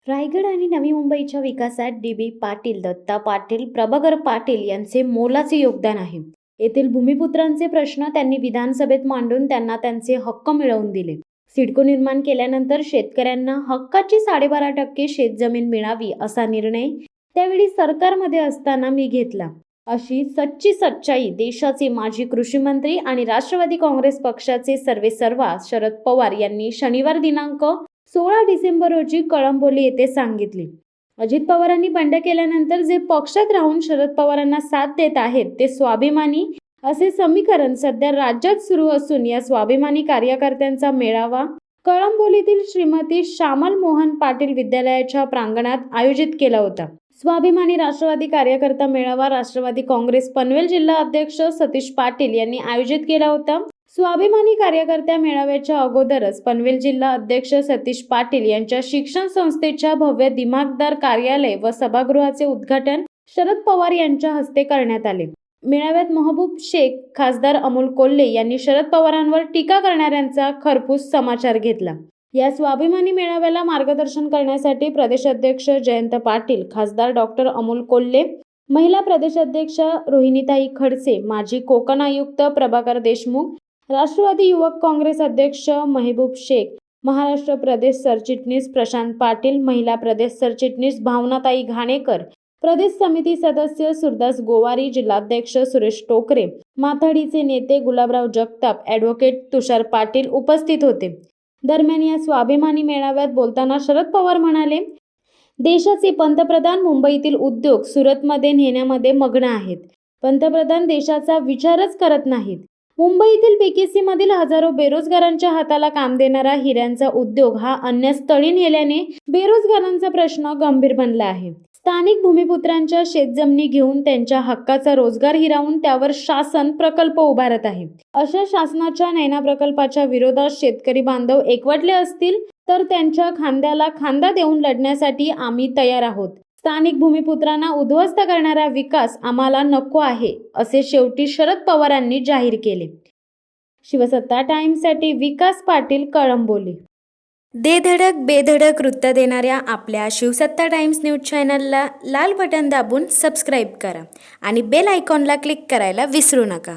रायगड आणि नवी मुंबईच्या विकासात डी.बी. पाटील, दत्ता पाटील, प्रभाकर पाटील यांचे मोलाचे योगदान आहे. येथील भूमिपुत्रांचे प्रश्न त्यांनी विधानसभेत मांडून त्यांना त्यांचे हक्क मिळवून दिले. सिडको निर्माण केल्यानंतर शेतकऱ्यांना हक्काची 12.5% शेतजमीन मिळावी असा निर्णय त्यावेळी सरकारमध्ये असताना मी घेतला. अशी सच्ची सच्चाई देशाचे माजी कृषी मंत्री आणि राष्ट्रवादी काँग्रेस पक्षाचे सर्वेसर्वा शरद पवार यांनी शनिवार दिनांक 16 डिसेंबर रोजी कळंबोली येथे सांगितले. अजित पवारांनी बंड केल्यानंतर जे पक्षात राहून शरद पवारांना साथ देत आहेत ते स्वाभिमानी असे समीकरण सध्या राज्यात सुरू असून या स्वाभिमानी कार्यकर्त्यांचा मेळावा कळंबोलीतील श्रीमती श्यामल मोहन पाटील विद्यालयाच्या प्रांगणात आयोजित केला होता. स्वाभिमानी राष्ट्रवादी कार्यकर्ता मेळावा राष्ट्रवादी काँग्रेस पनवेल जिल्हा अध्यक्ष सतीश पाटील यांनी आयोजित केला होता. स्वाभिमानी कार्यकर्त्या मेळाव्याच्या अगोदरच पनवेल जिल्हा अध्यक्ष सतीश पाटील यांच्या शिक्षण संस्थेच्या भव्य दिमाखदार कार्यालय व सभागृहाचे उद्घाटन शरद पवार यांच्या हस्ते करण्यात आले. मेळाव्यात महबूब शेख, खासदार अमोल कोल्हे यांनी शरद पवारांवर टीका करणाऱ्यांचा खरपूस समाचार घेतला. या स्वाभिमानी मेळाव्याला मार्गदर्शन करण्यासाठी प्रदेशाध्यक्ष जयंत पाटील, खासदार डॉक्टर अमोल कोल्हे, महिला प्रदेशाध्यक्ष रोहिणीताई खडसे, माजी कोकण आयुक्त प्रभाकर देशमुख, राष्ट्रवादी युवक काँग्रेस अध्यक्ष महबूब शेख, महाराष्ट्र प्रदेश सरचिटणीस प्रशांत पाटील, महिला प्रदेश सरचिटणीस भावनाताई घाणेकर, प्रदेश समिती सदस्य सुरदास गोवारी, जिल्हाध्यक्ष सुरेश टोकरे, माथाडीचे नेते गुलाबराव जगताप, ॲडव्होकेट तुषार पाटील उपस्थित होते. दरम्यान या स्वाभिमानी मेळाव्यात बोलताना शरद पवार म्हणाले, देशाचे पंतप्रधान मुंबईतील उद्योग सुरतमध्ये नेण्यामध्ये मग्न आहेत. पंतप्रधान देशाचा विचारच करत नाहीत. मुंबईतील बीकेसी मधील हजारो बेरोजगारांच्या हाताला काम देणारा हिऱ्यांचा उद्योग हा अन्य स्थळी नेल्याने बेरोजगारांचा प्रश्न गंभीर बनला आहे. स्थानिक भूमिपुत्रांच्या शेतजमिनी घेऊन त्यांच्या हक्काचा रोजगार हिरावून त्यावर शासन प्रकल्प उभारत आहे. अशा शासनाच्या नैना प्रकल्पाच्या विरोधात शेतकरी बांधव एकवटले असतील तर त्यांच्या खांद्याला खांदा देऊन लढण्यासाठी आम्ही तयार आहोत. स्थानिक भूमिपुत्रांना उद्ध्वस्त करणारा विकास आम्हाला नको आहे, असे शेवटी शरद पवारांनी जाहीर केले. शिवसत्ता टाइम्ससाठी विकास पाटील, कळंबोली. दे धडक बेधडक वृत्त देणाऱ्या आपल्या शिवसत्ता टाइम्स न्यूज चॅनलला लाल बटन दाबून सबस्क्राईब करा आणि बेल आयकॉनला क्लिक करायला विसरू नका.